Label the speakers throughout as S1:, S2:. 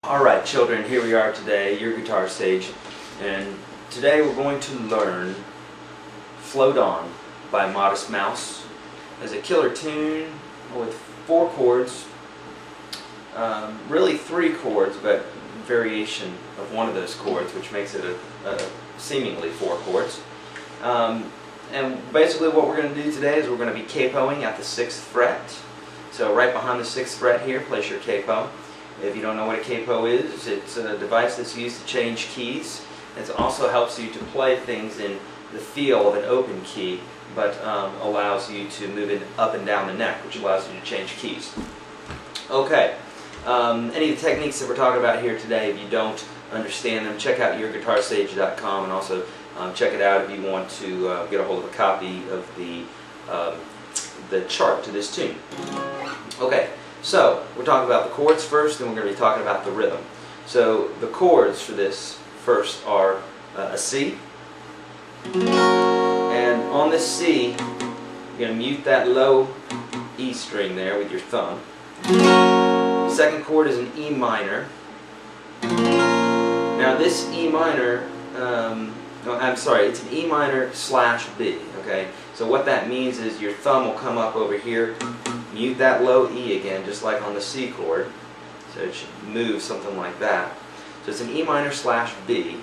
S1: Alright children, here we are today, your guitar sage, and today we're going to learn Float On by Modest Mouse. It's a killer tune with 4 chords, really 3 chords, but variation of one of those chords, which makes it a seemingly 4 chords. And basically what we're going to do today is we're going to be capoing at the 6th fret. So right behind the 6th fret here, place your capo. If you don't know what a capo is, it's a device that's used to change keys. It also helps you to play things in the feel of an open key, but allows you to move it up and down the neck, which allows you to change keys. Okay, any of the techniques that we're talking about here today, if you don't understand them, check out YourGuitarSage.com, and also check it out if you want to get a hold of a copy of the chart to this tune. Okay. So, we're talking about the chords first, and we're going to be talking about the rhythm. So, the chords for this first are a C. And on this C, you're going to mute that low E string there with your thumb. The second chord is an E minor. Now this E minor, it's an E minor / B. Okay? So what that means is your thumb will come up over here, mute that low E again, just like on the C chord. So it should move something like that. So it's an E minor / B,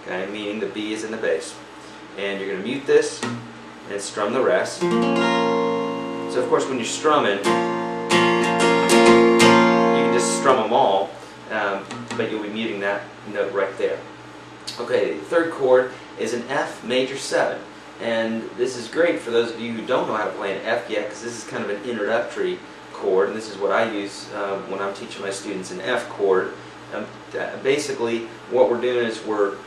S1: okay, meaning the B is in the bass. And you're going to mute this and strum the rest. So of course when you're strumming, you can just strum them all, but you'll be muting that note right there. Okay, the third chord is an F major 7. And this is great for those of you who don't know how to play an F yet, because this is kind of an introductory chord, and this is what I use when I'm teaching my students an F chord. Basically, what we're doing is we're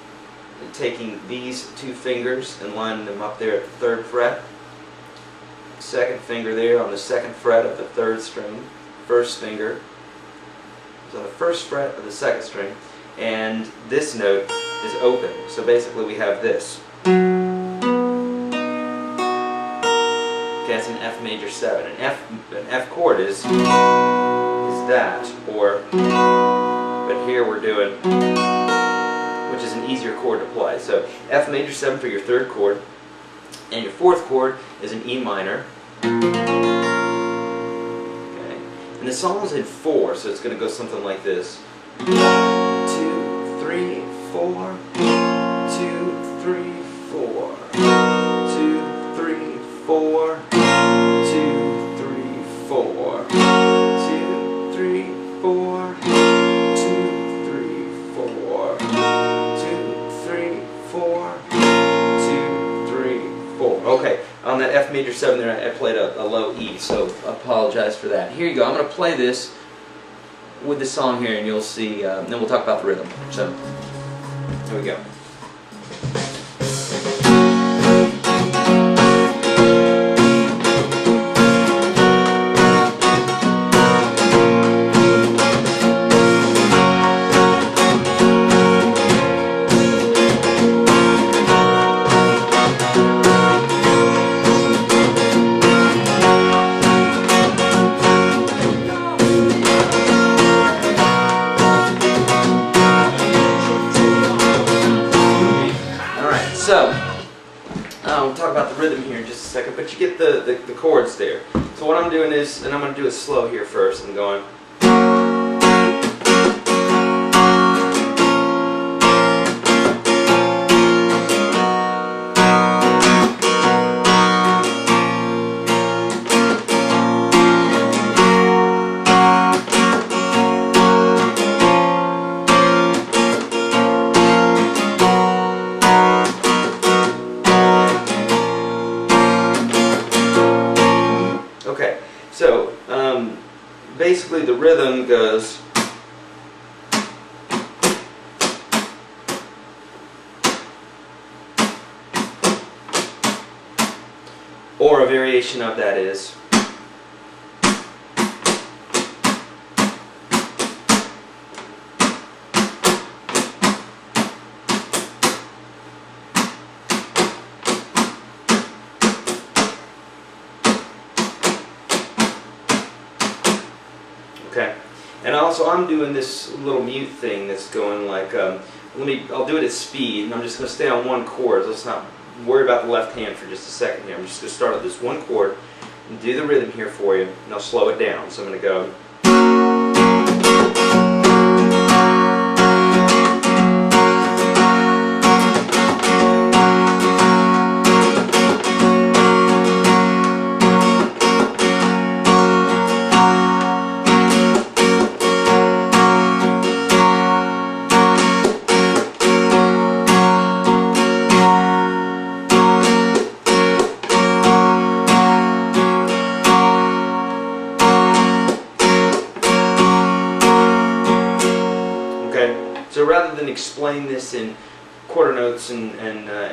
S1: taking these 2 fingers and lining them up there at the 3rd fret. Second finger there on the 2nd fret of the 3rd string. First finger is on the 1st fret of the 2nd string. And this note is open. So basically we have this. Okay, that's an F major 7. An F chord is that, but here we're doing, which is an easier chord to play. So F major 7 for your 3rd chord, and your 4th chord is an E minor. Okay, and the song is in 4, so it's going to go something like this: 1, 2, 3, 4, 2, 3, 4, 2, 3, 4. 2, 3, 4. 2, 3, 4. 2, 3, 4. 2, 3, 4. 2, 3, 4. Okay, on that F major 7 there, I played a low E, so I apologize for that. Here you go. I'm going to play this with the song here, and you'll see. Then we'll talk about the rhythm. So, here we go. So, we'll talk about the rhythm here in just a second, but you get the chords there. So what I'm doing is, and I'm going to do it slow here first, I'm going. Okay, so basically the rhythm goes or a variation of that is Okay, And also I'm doing this little mute thing that's going like, I'll do it at speed, and I'm just going to stay on one chord. Let's not worry about the left hand for just a second here. I'm just going to start with this one chord and do the rhythm here for you, and I'll slow it down. So I'm going to go. So rather than explain this in quarter notes and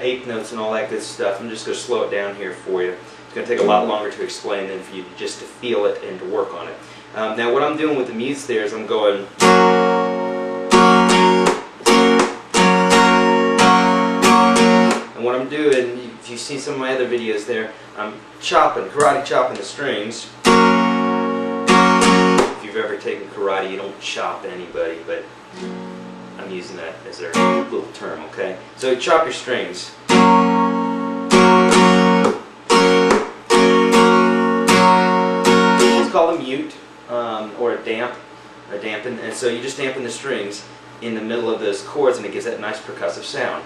S1: eighth notes and all that good stuff, I'm just going to slow it down here for you. It's going to take a lot longer to explain than for you just to feel it and to work on it. Now what I'm doing with the mutes there is I'm going... And what I'm doing, if you've seen some of my other videos there, I'm karate chopping the strings. If you've ever taken karate, you don't chop anybody, but I'm using that as their little term, okay? So chop your strings. It's called a mute, or a dampen, and so you just dampen the strings in the middle of those chords, and it gives that nice percussive sound.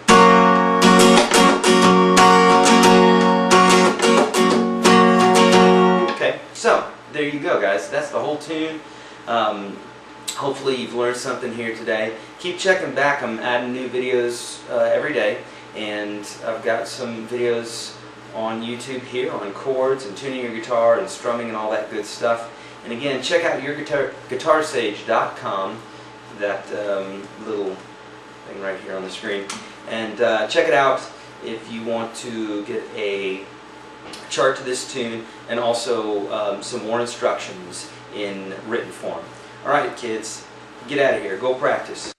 S1: Okay, so there you go, guys. That's the whole tune. Hopefully you've learned something here today. Keep checking back. I'm adding new videos every day, and I've got some videos on YouTube here on chords and tuning your guitar and strumming and all that good stuff. And again, check out YourGuitarSage.com, that little thing right here on the screen, and check it out if you want to get a chart to this tune and also some more instructions in written form. Alright kids, get out of here, go practice.